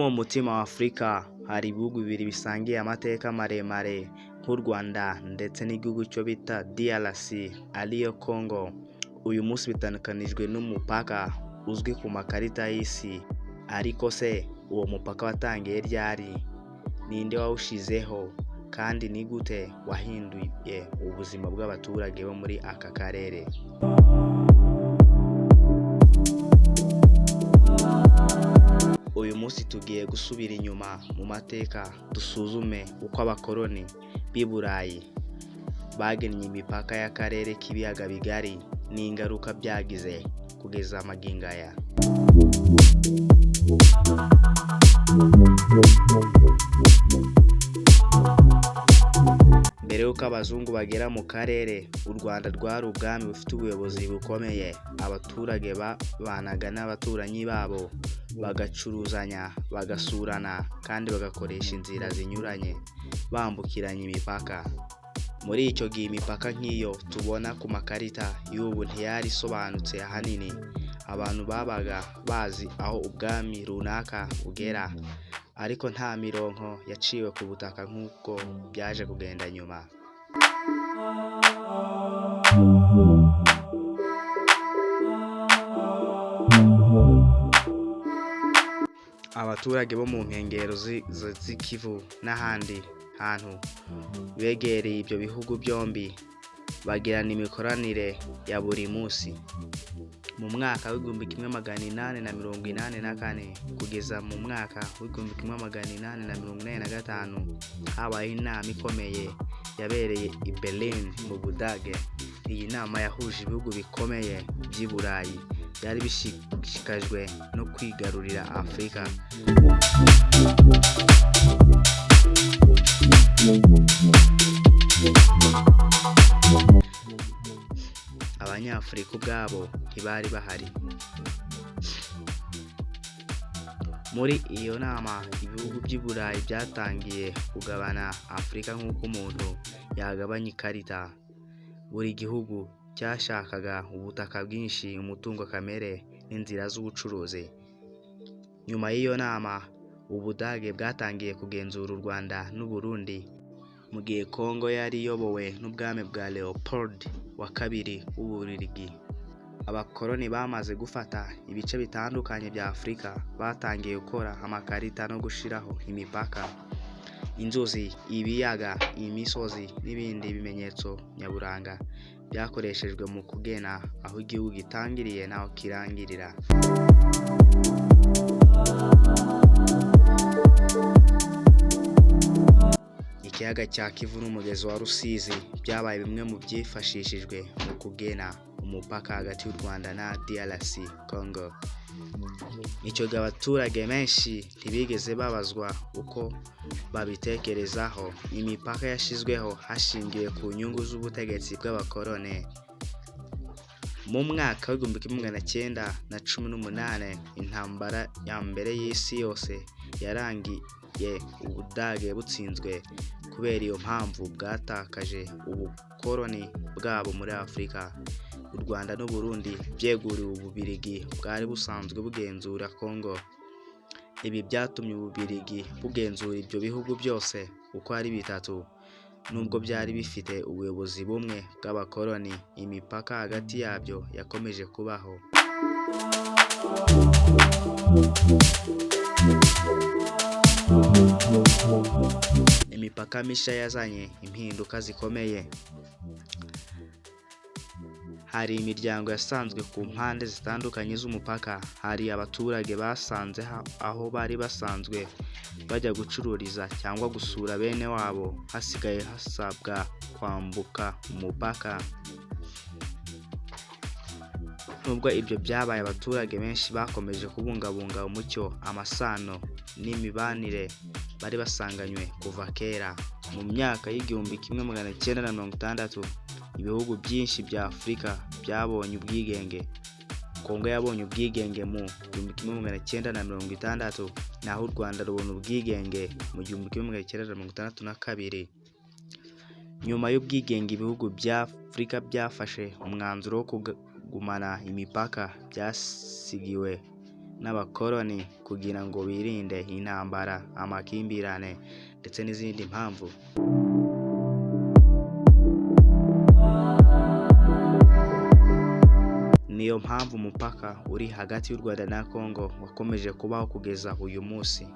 mu mutima wa Afurika hari ibihugu bibiri bisangiye amateka maremare nk'u Rwanda ndetse n'igihugu cyo bita DRC ariyo Congo. Uyu munsi bitandukanijwe n'umupaka uzwi ku makarita y'isi. Ariko se uwo mupaka watangiye ryari? Ninde wawushizeho? Kandi ni gute wahinduye ubuzima bw'abaturage bo muri aka karere? Uyu munsi tugiye gusubira inyuma mu mateka, dusuzume uko abakoloni b'i Burayi bagennye imipaka y'akarere k'ibiyaga bigari n'ingaruka byagize kugeza magingo aya. Mbere y'uko abazungu bagera mu karere, u Rwanda rwari ubwami bufite ubuyobozi bukomeye. Abaturage babanaga n'abaturanyi babo, bagacuruzanya, bagasurana kandi bagakoresha inzira zinyuranye bambukiranya imipaka. Muri icyo gihe imipaka nk'iyo tubona ku makarita y'ubu ntiyari isobanutse. Ahanini abantu babaga bazi aho ubwami runaka bugera, ariko nta mirongo yaciwe ku butaka nk'uko byaje kugenda nyuma. Abaturage bo mu nkengero z'Ikivu n'ahandi hantu begereye ibyo bihugu byombi bagirana imikoranire ya buri munsi. Mu mwaka w'1884 kugeza mu mwaka w'1885 habaye inama ikomeye yabereye i Berlin mu Budage. Iyi nama yahuje ibihugu bikomeye by'i Burayi byari bishishikajwe no kwigarurira Afurika. Abanyafurika ubwabo ntibari bahari. Muri iyo nama ibihugu by'i Burayi byatangiye kugabana Afurika nk'uko umuntu yagabanya ikarita. Buri gihugu cyashakaga ubutaka bwinshi, umutungo kamere n'inzira z'ubucuruzi. Nyuma y'iyo nama Ubudage bwatangiye kugenzura u Rwanda n'u Burundi, mu gihe Congo yari iyobowe n'ubwami bwa Leopold wa II w'Ububiligi. Abakoloni bamaze gufata ibice bitandukanye bya Afurika batangiye gukora amakarita no gushiraho imipaka. Inzuzi, ibiyaga, imisozi n'ibindi bimenyetso nyaburanga byakoreshejwe mu kugena aho igihugu gitangiriye n'aho kirangirira. Ikiyaga cya Kivu n'umugezi wa Rusizi byabaye bimwe mu byifashishijwe mu kugena umupaka hagati y'u Rwanda na DRC Congo. Icyo gihe abaturage benshi ntibigeze babazwa uko babitekerezaho. Imipaka yashyizweho hashingiwe ku nyungu z'ubutegetsi bw'abakoloni. Mu mwaka w'1918 intambara ya mbere y'isi yose yarangiye Ubudage butsinzwe. Kubera iyo mpamvu bwatakaje ubukoloni bwabo muri Afurika. U Rwanda n'u Burundi byeguriwe Ububiligi bwari busanzwe bugenzura Congo. Ibi byatumye Ububiligi bugenzura ibyo bihugu byose uko ari bitatu. Nubwo byari bifite ubuyobozi bumwe bw'abakoloni, imipaka hagati yabyo yakomeje kubaho. Imipaka mishya yazanye impinduka zikomeye. Hari imiryango yasanzwe ku mpande zitandukanye z'umupaka. Hari abaturage basanze aho bari basanzwe bajya gucururiza cyangwa gusura bene wabo, hasigaye hasabwa kwambuka umupaka. Nubwo ibyo byabaye, abaturage benshi bakomeje kubungabunga umucyo, amasano n'imibanire bari basanganywe kuva kera. Mu myaka y'1960 ibihugu byinshi bya Afurika byabonye ubwigenge. Congo yabonye ubwigenge mu 1960, naho u Rwanda rubona ubwigenge mu 1962. Nyuma y'ubwigenge ibihugu bya Afurika byafashe umwanzuro wo kugumana imipaka byasigiwe n'abakoloni kugira ngo birinde intambara, amakimbirane ndetse n'izindi mpamvu. Niyo mpamvu umupaka uri hagati y'u Rwanda na Congo wakomeje kubaho kugeza uyu munsi.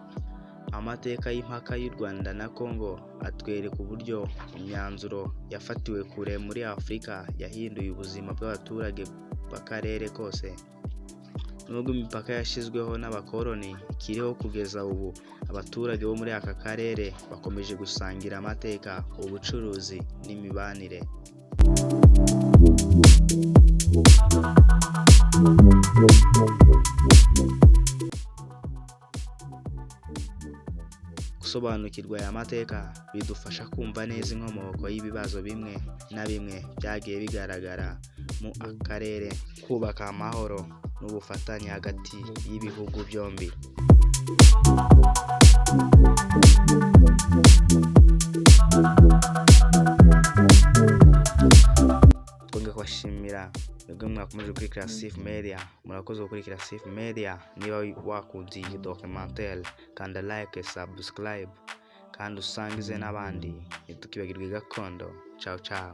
Amateka y'impaka y'u Rwanda na Congo atwereka uburyo imyanzuro yafatiwe kure muri Afurika yahinduye ubuzima bw'abaturage b'akarere kose. Nubwo imipaka yashyizweho n'abakoloni ikiriho kugeza ubu, abaturage bo muri aka karere bakomeje gusangira amateka, ubucuruzi n'imibanire. Gusobanukirwa aya mateka bidufasha kumva neza inkomoko y'ibibazo bimwe na bimwe byagiye bigaragara mu akarere, kubaka amahoro n'ubufatanye hagati y'ibihugu byombi. Twongeye kubashimira mwebwe mwakomeje kuri Classic Media. Murakoze gukurikira Classic Media. Niba wakunze iyi documentaire kanda like, subscribe kandi usangize n'abandi. Ntitukibagirwe gakondo. Ciao ciao.